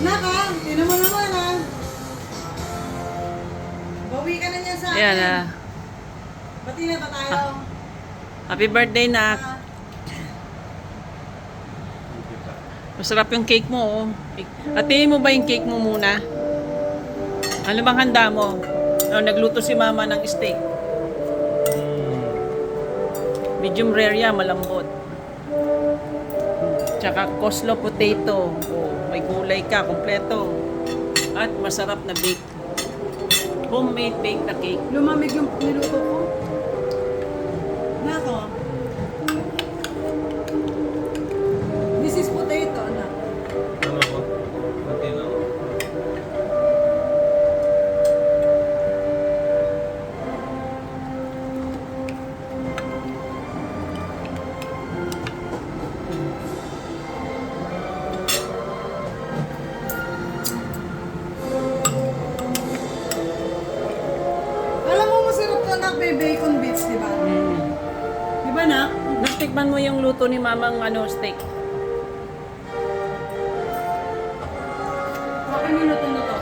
Naka, tinan mo naman ah. Bawi ka na niya sa akin. Ayan ah. Bati na ba tayo? Happy birthday, nak. Ah, Masarap yung cake mo, oh. Hatiin mo ba yung cake mo muna? Ano bang handa mo? Oh, nagluto si mama ng steak. Medium rare yan, malambot. Tsaka coleslaw potato. Oh, may gulay ka, kompleto. At masarap na bake. Homemade bake na cake. lumamig yung niluto ko. Nako. This is potato, anak. Tama ko. Konti lang. Alam mo, masarap to anak, may bacon bits, di ba? Di ba, nak? Nastikman mo yung luto ni mamang ano, steak. Akin yung luto na to.